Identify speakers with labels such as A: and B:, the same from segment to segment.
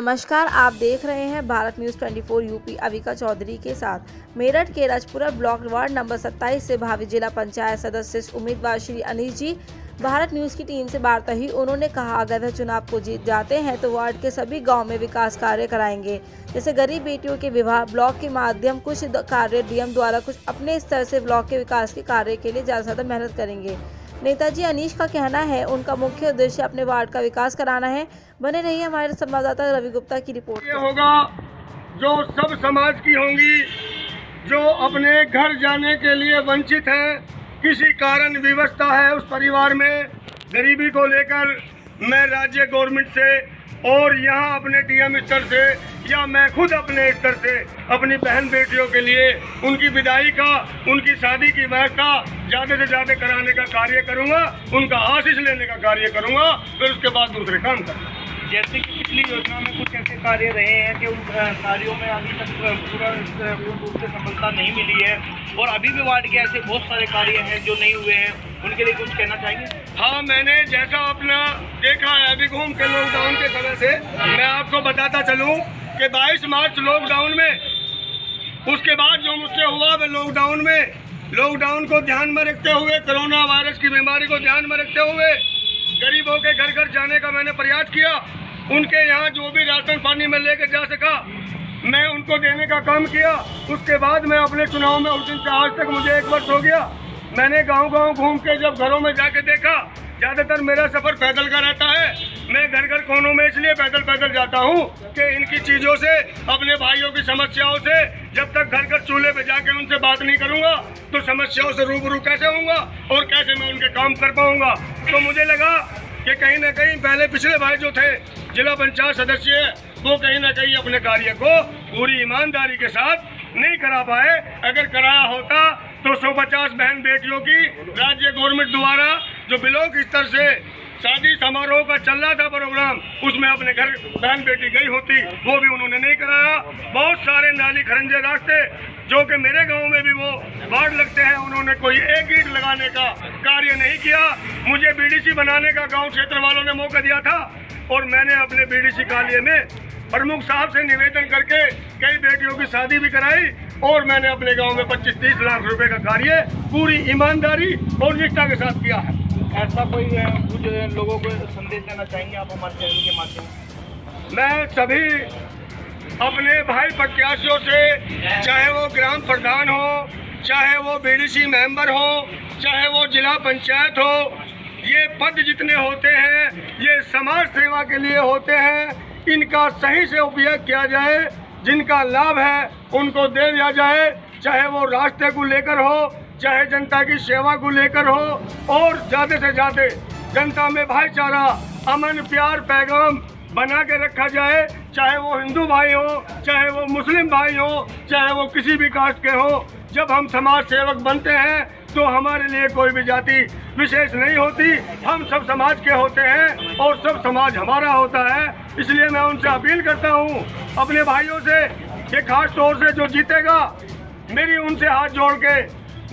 A: नमस्कार, आप देख रहे हैं भारत न्यूज़ 24 यूपी। अविका चौधरी के साथ मेरठ के राजपुरा ब्लॉक वार्ड नंबर 27 से भावी जिला पंचायत सदस्य उम्मीदवार श्री अनीश जी भारत न्यूज़ की टीम से वार्ता हुई। उन्होंने कहा, अगर वह चुनाव को जीत जाते हैं तो वार्ड के सभी गांव में विकास कार्य कराएंगे, जैसे गरीब बेटियों के विवाह। ब्लॉक के माध्यम कुछ कार्य डीएम द्वारा, कुछ अपने स्तर से ब्लॉक के विकास के कार्य के लिए ज़्यादा मेहनत करेंगे। नेताजी अनीश का कहना है, उनका मुख्य उद्देश्य अपने वार्ड का विकास कराना है। बने रहिए हमारे संवाददाता रवि गुप्ता की रिपोर्ट।
B: ये होगा जो सब समाज की होंगी, जो अपने घर जाने के लिए वंचित हैं, किसी कारण विवशता है उस परिवार में, गरीबी को लेकर मैं राज्य गवर्नमेंट से और यहाँ अपने डीएम स्तर से या मैं खुद अपने स्तर से अपनी बहन बेटियों के लिए उनकी विदाई का, उनकी शादी की व्यवस्था ज़्यादा से ज़्यादा कराने का कार्य करूँगा, उनका आशीष लेने का कार्य करूँगा, फिर उसके बाद दूसरे काम करूँगा।
C: जैसे कि पिछली योजना में कुछ ऐसे कार्य रहे हैं कि उन कार्यों में अभी तक पूर्ण रूप से सफलता नहीं मिली है, और अभी भी वार्ड के ऐसे बहुत सारे कार्य हैं जो नहीं हुए हैं, उनके लिए कुछ कहना चाहेंगे?
B: हाँ, मैंने जैसा अपना देखा है अभी घूम के लॉकडाउन के समय से, मैं आपको बताता चलूँ कि 22 मार्च लॉकडाउन में, उसके बाद जो मुझसे हुआ वह लॉकडाउन को ध्यान में रखते हुए, कोरोना वायरस की बीमारी को ध्यान में रखते हुए गरीबों के घर घर जाने का मैंने प्रयास किया। उनके यहाँ जो भी राशन पानी में लेकर जा सका मैं उनको देने का काम किया। उसके बाद मैं अपने चुनाव में उस दिन से आज तक मुझे 1 वर्ष हो गया, मैंने गांव-गांव घूम के जब घरों में जाके देखा, ज़्यादातर मेरा सफ़र पैदल का रहता है। मैं घर घर कोनों में इसलिए पैदल जाता हूँ कि इनकी चीज़ों से, अपने भाइयों की समस्याओं से, जब तक घर घर चूल्हे पे जाके उनसे बात नहीं करूँगा तो समस्याओं से रूबरू कैसे होऊंगा और कैसे मैं उनके काम कर पाऊँगा। तो मुझे लगा कि कहीं ना कहीं पहले पिछले भाई जो थे जिला पंचायत सदस्य, वो कहीं ना कहीं अपने कार्य को पूरी ईमानदारी के साथ नहीं करा पाए। अगर कराया होता तो 150 बहन बेटियों की राज्य गवर्नमेंट द्वारा जो ब्लॉक स्तर से शादी समारोह का चल रहा था प्रोग्राम, उसमें अपने घर बहन बेटी गई होती, वो भी उन्होंने नहीं कराया। बहुत सारे नाली खरंजे रास्ते जो कि मेरे गांव में भी वो वार्ड लगते हैं, उन्होंने कोई एक ईंट लगाने का कार्य नहीं किया। मुझे बीडीसी बनाने का गांव क्षेत्र वालों ने मौका दिया था और मैंने अपने बीडीसी कार्य में प्रमुख साहब से निवेदन करके कई बेटियों की शादी भी कराई और मैंने अपने गांव में 25-30 लाख रुपए का कार्य पूरी ईमानदारी और निष्ठा के साथ किया है।
C: ऐसा कोई कुछ लोगों को संदेश देना चाहेंगे आप हमारे चैनल के माध्यम से?
B: मैं सभी अपने भाई प्रत्याशियों से, चाहे वो ग्राम प्रधान हो, चाहे वो बीडीसी मेंबर हो, चाहे वो जिला पंचायत हो, ये पद जितने होते हैं ये समाज सेवा के लिए होते हैं। इनका सही से उपयोग किया जाए, जिनका लाभ है उनको दे दिया जाए, चाहे वो रास्ते को लेकर हो, चाहे जनता की सेवा को लेकर हो, और ज़्यादा से ज़्यादा जनता में भाईचारा, अमन, प्यार, पैगाम बना के रखा जाए। चाहे वो हिंदू भाई हो, चाहे वो मुस्लिम भाई हो, चाहे वो किसी भी कास्ट के हो, जब हम समाज सेवक बनते हैं तो हमारे लिए कोई भी जाति विशेष नहीं होती, हम सब समाज के होते हैं और सब समाज हमारा होता है। इसलिए मैं उनसे अपील करता हूँ अपने भाइयों से कि खास तौर से जो जीतेगा, मेरी उनसे हाथ जोड़ के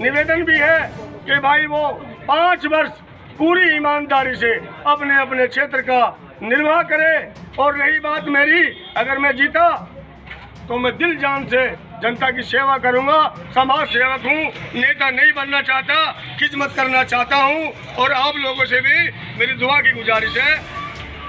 B: निवेदन भी है कि भाई वो 5 वर्ष पूरी ईमानदारी से अपने अपने क्षेत्र का निर्वाह करे। और रही बात मेरी, अगर मैं जीता तो मैं दिल जान से जनता की सेवा करूंगा। समाज सेवक हूँ, नेता नहीं बनना चाहता, खिदमत करना चाहता हूँ। और आप लोगों से भी मेरी दुआ की गुजारिश है।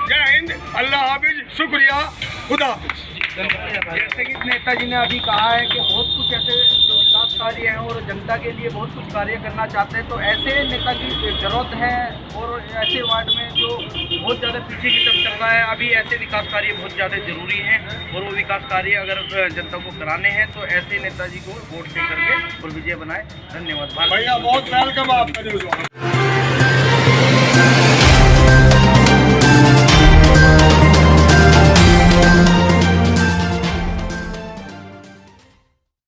B: जय हिंद, अल्लाह हाफिज, शुक्रिया, खुदा हाफिज।
C: जैसे कि नेताजी ने अभी कहा है कि बहुत कुछ ऐसे जो विकास कार्य हैं और जनता के लिए बहुत कुछ कार्य करना चाहते हैं, तो ऐसे नेता की जरूरत है। और ऐसे वार्ड में जो बहुत ज़्यादा पीछे की तरफ चल रहा है, अभी ऐसे विकास कार्य बहुत ज़्यादा जरूरी हैं, और वो विकास कार्य अगर जनता को कराने हैं तो ऐसे नेताजी को वोट दे करके और विजय बनाए। धन्यवाद भैया,
B: बहुत वेलकम आपका।